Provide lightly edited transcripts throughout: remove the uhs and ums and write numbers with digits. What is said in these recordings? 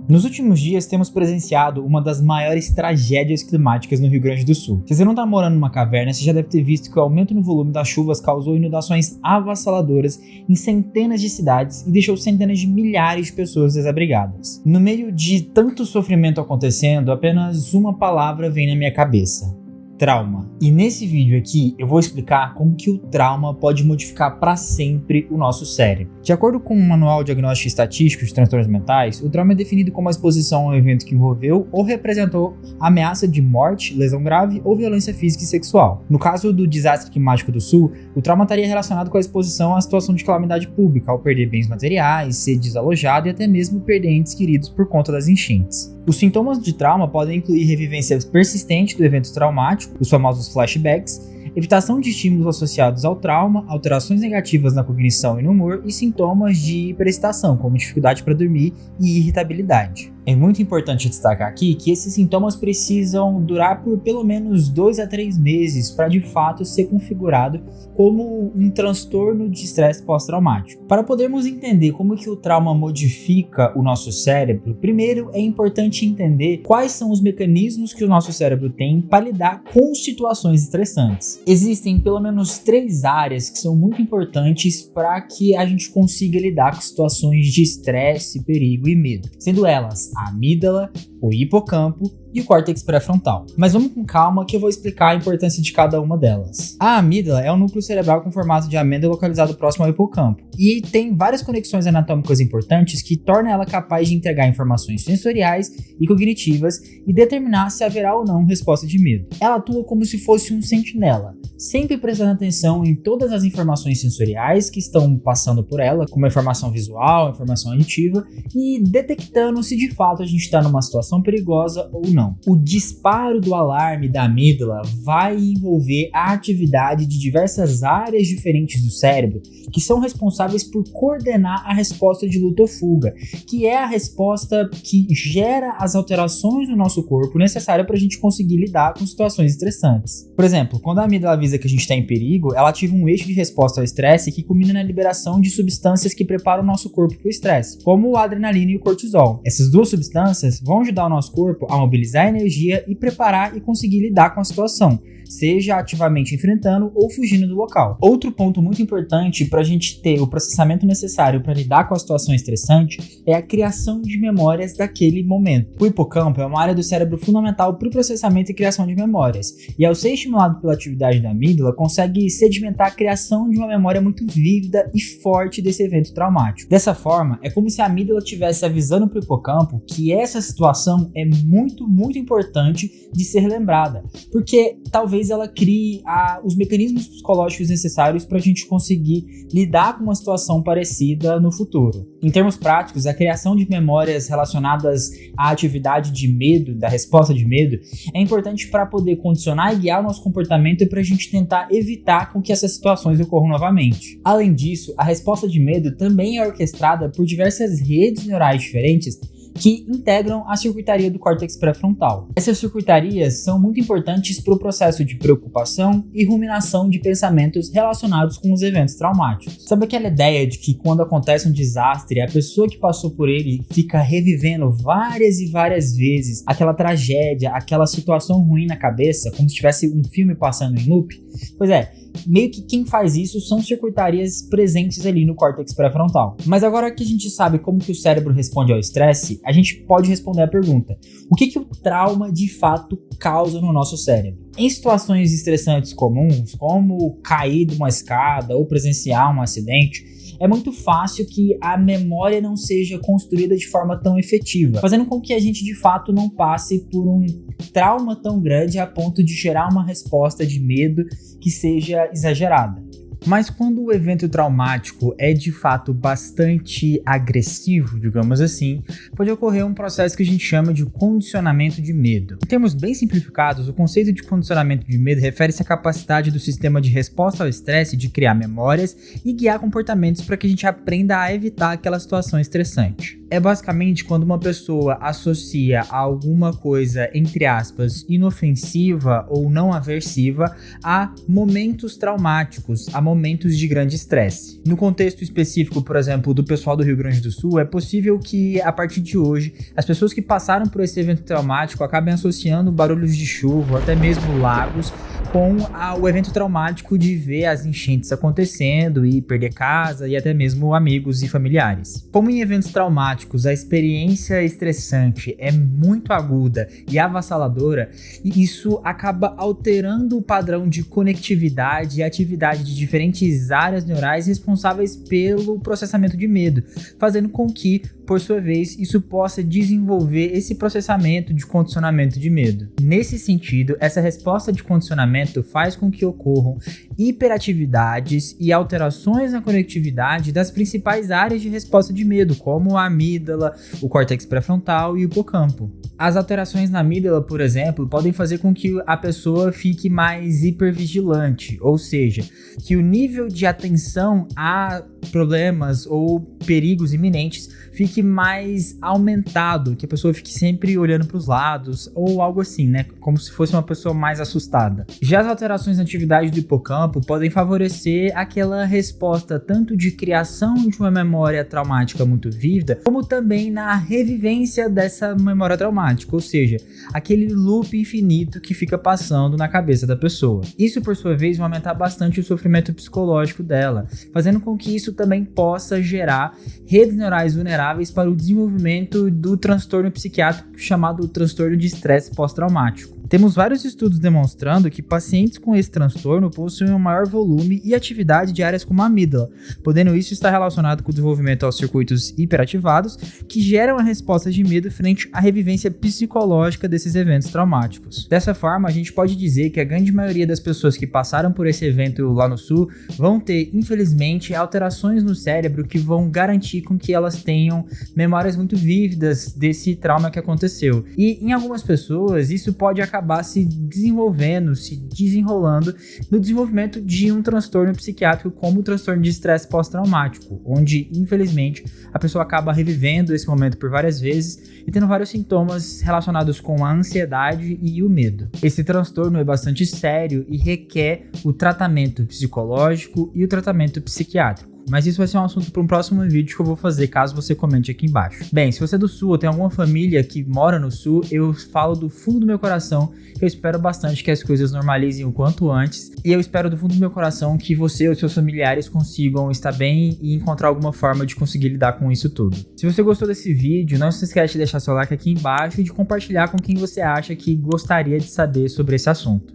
Nos últimos dias temos presenciado uma das maiores tragédias climáticas no Rio Grande do Sul. Se você não está morando numa caverna, você já deve ter visto que o aumento no volume das chuvas causou inundações avassaladoras em centenas de cidades e deixou centenas de milhares de pessoas desabrigadas. No meio de tanto sofrimento acontecendo, apenas uma palavra vem na minha cabeça: trauma. E nesse vídeo aqui eu vou explicar como que o trauma pode modificar para sempre o nosso cérebro. De acordo com o Manual Diagnóstico e Estatístico de Transtornos Mentais, o trauma é definido como a exposição a um evento que envolveu ou representou ameaça de morte, lesão grave ou violência física e sexual. No caso do desastre climático do Sul, o trauma estaria relacionado com a exposição à situação de calamidade pública, ao perder bens materiais, ser desalojado e até mesmo perder entes queridos por conta das enchentes. Os sintomas de trauma podem incluir revivência persistente do evento traumático, os famosos flashbacks, evitação de estímulos associados ao trauma, alterações negativas na cognição e no humor e sintomas de hiperexcitação, como dificuldade para dormir e irritabilidade. É muito importante destacar aqui que esses sintomas precisam durar por pelo menos 2 a 3 meses para de fato ser configurado como um transtorno de estresse pós-traumático. Para podermos entender como que o trauma modifica o nosso cérebro, primeiro é importante entender quais são os mecanismos que o nosso cérebro tem para lidar com situações estressantes. Existem pelo menos 3 áreas que são muito importantes para que a gente consiga lidar com situações de estresse, perigo e medo, sendo elas a amígdala, o hipocampo e o córtex pré-frontal. Mas vamos com calma que eu vou explicar a importância de cada uma delas. A amígdala é um núcleo cerebral com formato de amêndoa localizado próximo ao hipocampo e tem várias conexões anatômicas importantes que tornam ela capaz de entregar informações sensoriais e cognitivas e determinar se haverá ou não resposta de medo. Ela atua como se fosse um sentinela, sempre prestando atenção em todas as informações sensoriais que estão passando por ela, como a informação visual, a informação auditiva, e detectando se de fato a gente está numa situação perigosa ou não. O disparo do alarme da amígdala vai envolver a atividade de diversas áreas diferentes do cérebro que são responsáveis por coordenar a resposta de luta ou fuga, que é a resposta que gera as alterações no nosso corpo necessárias para a gente conseguir lidar com situações estressantes. Por exemplo, quando a amígdala avisa que a gente está em perigo, ela ativa um eixo de resposta ao estresse que culmina na liberação de substâncias que preparam o nosso corpo para o estresse, como a adrenalina e o cortisol. Essas duas substâncias vão ajudar o nosso corpo a mobilizar a energia e preparar e conseguir lidar com a situação, seja ativamente enfrentando ou fugindo do local. Outro ponto muito importante para a gente ter o processamento necessário para lidar com a situação estressante é a criação de memórias daquele momento. O hipocampo é uma área do cérebro fundamental para o processamento e criação de memórias, e ao ser estimulado pela atividade da amígdala, consegue sedimentar a criação de uma memória muito vívida e forte desse evento traumático. Dessa forma, é como se a amígdala estivesse avisando para o hipocampo que essa situação é muito importante de ser lembrada, porque talvez ela crie os mecanismos psicológicos necessários para a gente conseguir lidar com uma situação parecida no futuro. Em termos práticos, a criação de memórias relacionadas à atividade de medo, da resposta de medo, é importante para poder condicionar e guiar o nosso comportamento e para a gente tentar evitar com que essas situações ocorram novamente. Além disso, a resposta de medo também é orquestrada por diversas redes neurais diferentes que integram a circuitaria do córtex pré-frontal. Essas circuitarias são muito importantes para o processo de preocupação e ruminação de pensamentos relacionados com os eventos traumáticos. Sabe aquela ideia de que quando acontece um desastre, a pessoa que passou por ele fica revivendo várias e várias vezes aquela tragédia, aquela situação ruim na cabeça, como se tivesse um filme passando em loop? Pois é, meio que quem faz isso são circuitarias presentes ali no córtex pré-frontal. Mas agora que a gente sabe como que o cérebro responde ao estresse, a gente pode responder a pergunta: o que o trauma de fato causa no nosso cérebro? Em situações estressantes comuns, como cair de uma escada ou presenciar um acidente, é muito fácil que a memória não seja construída de forma tão efetiva, fazendo com que a gente de fato não passe por um trauma tão grande a ponto de gerar uma resposta de medo que seja exagerada. Mas quando o evento traumático é de fato bastante agressivo, digamos assim, pode ocorrer um processo que a gente chama de condicionamento de medo. Em termos bem simplificados, o conceito de condicionamento de medo refere-se à capacidade do sistema de resposta ao estresse de criar memórias e guiar comportamentos para que a gente aprenda a evitar aquela situação estressante. É basicamente quando uma pessoa associa alguma coisa, entre aspas, inofensiva ou não aversiva a momentos traumáticos, a momentos de grande estresse. No contexto específico, por exemplo, do pessoal do Rio Grande do Sul, é possível que, a partir de hoje, as pessoas que passaram por esse evento traumático acabem associando barulhos de chuva, ou até mesmo lagos, com o evento traumático de ver as enchentes acontecendo e perder casa e até mesmo amigos e familiares. Como em eventos traumáticos a experiência estressante é muito aguda e avassaladora, isso acaba alterando o padrão de conectividade e atividade de diferentes áreas neurais responsáveis pelo processamento de medo, fazendo com que, por sua vez, isso possa desenvolver esse processamento de condicionamento de medo. Nesse sentido, essa resposta de condicionamento faz com que ocorram hiperatividades e alterações na conectividade das principais áreas de resposta de medo, como a amígdala, o córtex pré-frontal e o hipocampo. As alterações na amígdala, por exemplo, podem fazer com que a pessoa fique mais hipervigilante, ou seja, que o nível de atenção a problemas ou perigos iminentes fique mais aumentado, que a pessoa fique sempre olhando para os lados ou algo assim, né? Como se fosse uma pessoa mais assustada. Já as alterações na atividade do hipocampo podem favorecer aquela resposta tanto de criação de uma memória traumática muito vívida, como também na revivência dessa memória traumática, ou seja, aquele loop infinito que fica passando na cabeça da pessoa. Isso, por sua vez, vai aumentar bastante o sofrimento psicológico dela, fazendo com que isso também possa gerar redes neurais vulneráveis para o desenvolvimento do transtorno psiquiátrico chamado transtorno de estresse pós-traumático. Temos vários estudos demonstrando que pacientes com esse transtorno possuem um maior volume e atividade de áreas como a amígdala, podendo isso estar relacionado com o desenvolvimento aos circuitos hiperativados que geram a resposta de medo frente à revivência psicológica desses eventos traumáticos. Dessa forma, a gente pode dizer que a grande maioria das pessoas que passaram por esse evento lá no Sul vão ter, infelizmente, alterações no cérebro que vão garantir com que elas tenham memórias muito vívidas desse trauma que aconteceu. E em algumas pessoas, isso pode acabar se desenvolvendo, se desenrolando no desenvolvimento de um transtorno psiquiátrico como o transtorno de estresse pós-traumático, onde, infelizmente, a pessoa acaba revivendo esse momento por várias vezes e tendo vários sintomas relacionados com a ansiedade e o medo. Esse transtorno é bastante sério e requer o tratamento psicológico e o tratamento psiquiátrico. Mas isso vai ser um assunto para um próximo vídeo que eu vou fazer, caso você comente aqui embaixo. Bem, se você é do Sul ou tem alguma família que mora no Sul, eu falo do fundo do meu coração que eu espero bastante que as coisas normalizem o quanto antes. E eu espero do fundo do meu coração que você ou seus familiares consigam estar bem e encontrar alguma forma de conseguir lidar com isso tudo. Se você gostou desse vídeo, não se esquece de deixar seu like aqui embaixo e de compartilhar com quem você acha que gostaria de saber sobre esse assunto.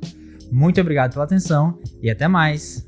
Muito obrigado pela atenção e até mais!